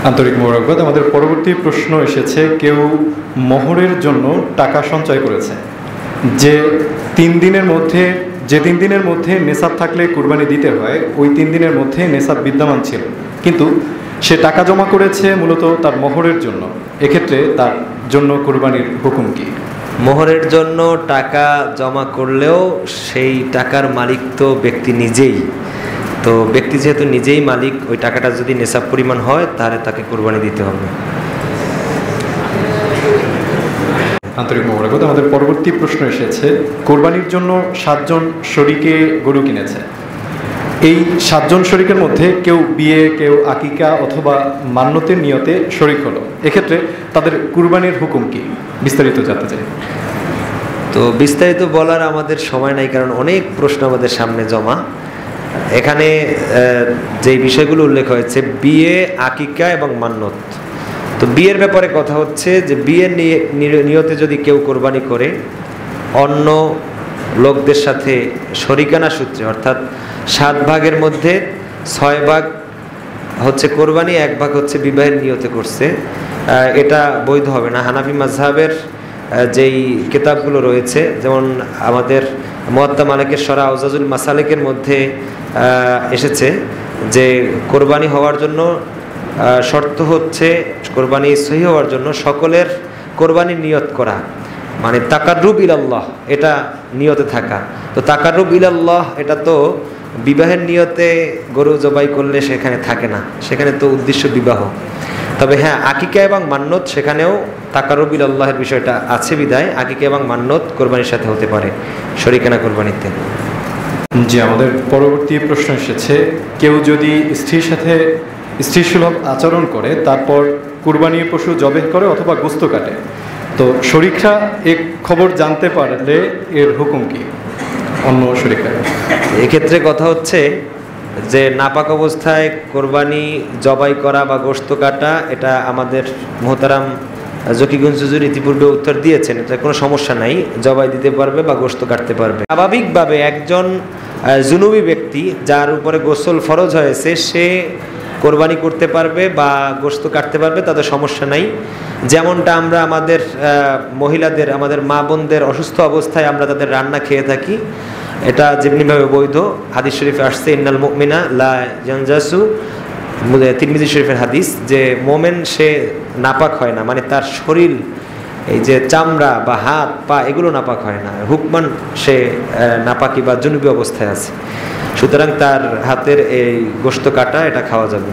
আন্তরিক মোবারকবাদ। আমাদের পরবর্তী প্রশ্ন এসেছে, কেউ মোহরের জন্য টাকা সঞ্চয় করেছে, যে 3 দিনের মধ্যে নেসাব থাকলে কুরবানি দিতে হয়, ওই 3 দিনের মধ্যে নেসাব বিদ্যমান ছিল, কিন্তু সে টাকা জমা করেছে মূলত তার মোহরের জন্য। এক্ষেত্রে তার জন্য কুরবানির হুকুম কি? মোহরের জন্য টাকা জমা করলেও সেই টাকার মালিক তো ব্যক্তি নিজেই, তো ব্যক্তি যেহেতু নিজেই মালিক, ওই টাকাটা যদি নেসাব পরিমাণ হয় তাহলে তাকে কুরবানি দিতে হবে। আন্তরিক মোবারকবাদ। আমাদের পরবর্তী প্রশ্ন এসেছে, কোরবানির জন্য 7 জন শরীকে গরু কিনেছে। এই 7 জন শরীকের মধ্যে কেউ বিয়ে, কেউ আকিকা অথবা মান্যতের নিয়তে শরীক হলো, এক্ষেত্রে তাদের কুরবানির হুকুম কি? বিস্তারিত জানতে চাই। তো বিস্তারিত বলার আমাদের সময় নাই, কারণ অনেক প্রশ্ন আমাদের সামনে জমা। এখানে যে বিষয়গুলো উল্লেখ হয়েছে, বিয়ে, আকিকা এবং মান্যত। তো বিয়ের ব্যাপারে কথা হচ্ছে যে বিয়ের নিয়তে যদি কেউ কোরবানি করে অন্য লোকদের সাথে শরিকানা সূত্রে, অর্থাৎ 7 ভাগের মধ্যে 6 ভাগ হচ্ছে কোরবানি, 1 ভাগ হচ্ছে বিবাহের নিয়তে করছে, এটা বৈধ হবে না। হানাফি মাযহাবের যেই কিতাবগুলো রয়েছে, যেমন আমাদের মুয়াত্তা মালিকের শরা আউজাজুল মাসালিকের মধ্যে এসেছে যে কোরবানি হওয়ার জন্য শর্ত হচ্ছে, কোরবানি সহি হওয়ার জন্য সকলের কোরবানির নিয়ত করা, মানে তাকাররুব ইলাল্লাহ, এটা নিয়তে থাকা। তো তাকাররুব ইলাল্লাহ এটা তো বিবাহের নিয়তে গরু জবাই করলে সেখানে থাকে না, সেখানে তো উদ্দেশ্য বিবাহ। তবে হ্যাঁ, আকিকা এবং মান্যত সেখানেও তাকাররুব ইলাল্লাহের বিষয়টা আছে বিধায় আকিকা এবং মান্যত কোরবানির সাথে হতে পারে শরীকানা কোরবানিতে। জি, আমাদের পরবর্তী প্রশ্ন এসেছে, কেউ যদি স্ত্রীর সাথে স্ত্রীসুলভ আচরণ করে তারপর কুরবানির পশু জবেহ করে অথবা গোশত কাটে, তো শরীকরা এক খবর জানতে পারলে এর হুকুম কি অন্য শরীকরা? এক্ষেত্রে কথা হচ্ছে যে নাপাক অবস্থায় কোরবানি জবাই করা বা গোশত কাটা, এটা আমাদের মোহতারাম জকিগঞ্জ হুজুর ইতিপূর্বে উত্তর দিয়েছেন, এটা কোনো সমস্যা নাই, জবাই দিতে পারবে বা গোশত কাটতে পারবে। স্বাভাবিকভাবে একজন জুনুবি ব্যক্তি যার উপরে গোসল ফরজ হয়েছে, সে কোরবানি করতে পারবে বা গোশত কাটতে পারবে, তাদের সমস্যা নাই। যেমনটা আমরা আমাদের মহিলাদের, আমাদের মা বোনদের অসুস্থ অবস্থায় আমরা তাদের রান্না খেয়ে থাকি, এটা যেমনিভাবে বৈধ। হাদিস শরীফে আসছে, ইন্নাল মুমিনা লা ইয়ানজাসু, তিরমিজি শরীফের হাদিস, যে মোমেন সে নাপাক হয় না, মানে তার শরীর, এই যে চামড়া বা হাত পা, এগুলো নাপাক হয় না, হুকমান সে নাপাকি বা জুনুবি অবস্থায় আছে, সুতরাং তার হাতের এই গোশত কাটা এটা খাওয়া যাবে।